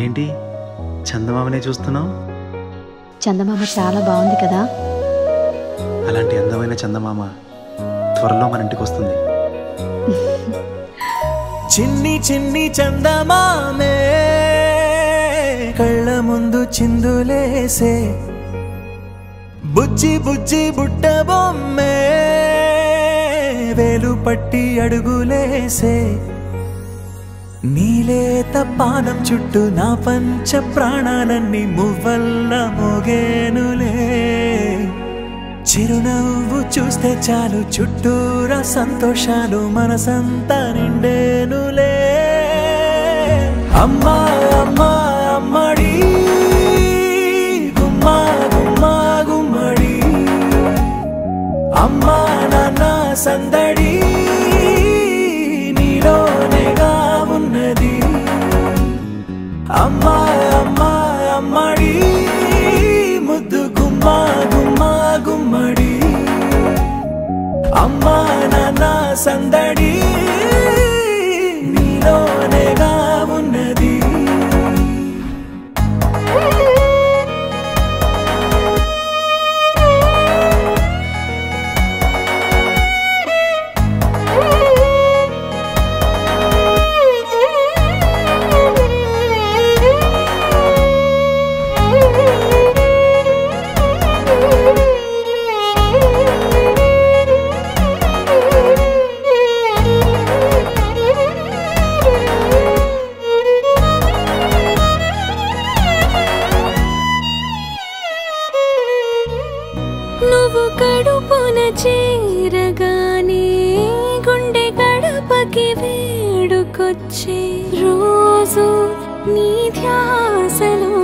ఏంటి చందమామనే చూస్తున్నావు? చందమామ చాలా బాగుంది కదా. అలాంటి అందమైన చందమామ త్వరలో మన ఇంటికి వస్తుంది. చిన్ని చిన్ని చందమామే కళ్ళ ముందు చిందులేసే, బుజ్జి బుజ్జి బుట్ట బొమ్మే వేలు పట్టి అడుగులేసే, నీలేత పానం చుట్టూ నా పంచ ప్రాణాలన్నీ మువ్వల్ల మోగేనులే. చిరునవ్వు చూస్తే చాలు చుట్టూరా సంతోషాలు మనసంతా నిండేనులే. అమ్మా అమ్మా అమ్మడి గుమ్మా గుమ్మా గుమ్మడి, అమ్మా నాన్న సందడి నీలోనేగా ఉన్నది. అమ్మా అమ్మా అమ్మడి ముద్దు గుమ్మా గుమ్మా గుమ్మడి, అమ్మా నాన్న సందడి నీలోనేగా ఉన్నది. నువ్వు కడుపున చేరగానే గుండె గడపకి వేడుకొచ్చే, రోజు నీ ధ్యాసలో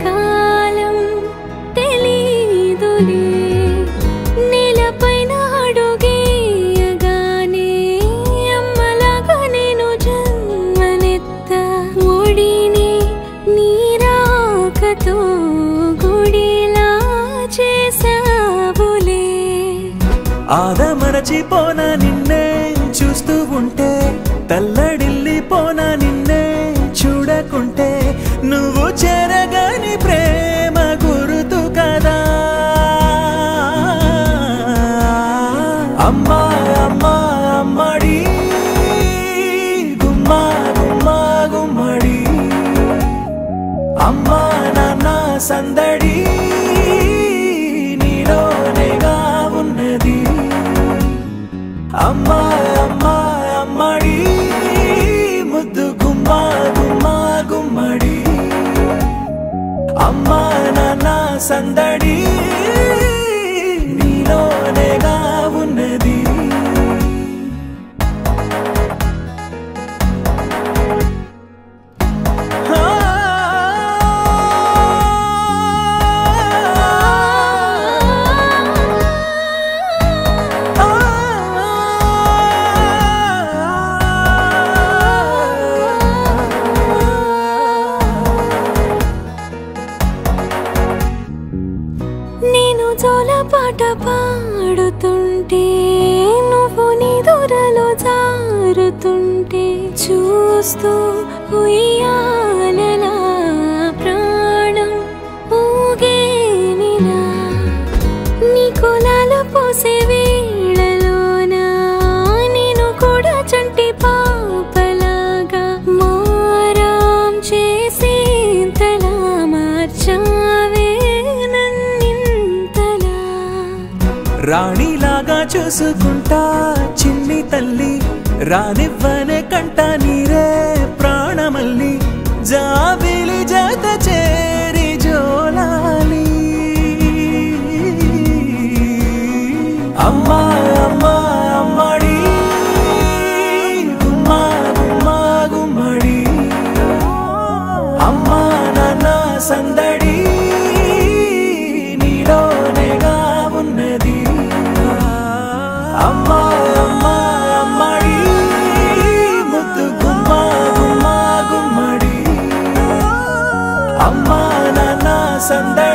కాలం తెలీదులే. నేలపైన అడుగేయగానే అమ్మలాగా నేను జన్మనెత్త, ఒడిని నీ రాకతో గుడిలా చేసావులే. ఆదమరచిపోనా నిన్నే చూస్తూ ఉంటే, తల్లడిల్లిపోనా నిన్నే చూడకుంటే, నువ్వు చెరగని ప్రేమ గురుతు కదా. అమ్మా అమ్మా అమ్మడి గుమ్మా గుమ్మా గుమ్మడి, అమ్మా నాన్న సందడి నీలోనేగా ఉన్నది. అమ్మా అమ్మా అమ్మడి ముద్దు గుమ్మా గుమ్మా గుమ్మడి, అమ్మా నాన్న సందడి నీలోనేగా ఉన్నది. నేను జోలపాట పాడుతుంటే, నువ్వు నిదురలో జారుతుంటే, చూస్తూ ఉయ్యాలలా ప్రాణం ఊగేనిలా. నీ కులాల పోసే వేళలోన నేను కూడా చంటి పాపలాగా మారాం చేసేంతలా మార్చావే. రాణిలాగా చూసుకుంటా చిన్ని తల్లి, రానివ్వనే కంట నీరే ప్రాణమల్లి, జాబిలి జత చేరి జోలాలి. అమ్మా అమ్మా అమ్మడి గుమ్మా గుమ్మా గుమ్మడి, అమ్మా నాన్న సందడి నీలోనేగా ఉన్నది. అమ్మా అమ్మా అమ్మడి ముద్దు గుమ్మా గుమ్మా గుమ్మడి, అమ్మా నాన్న సందడి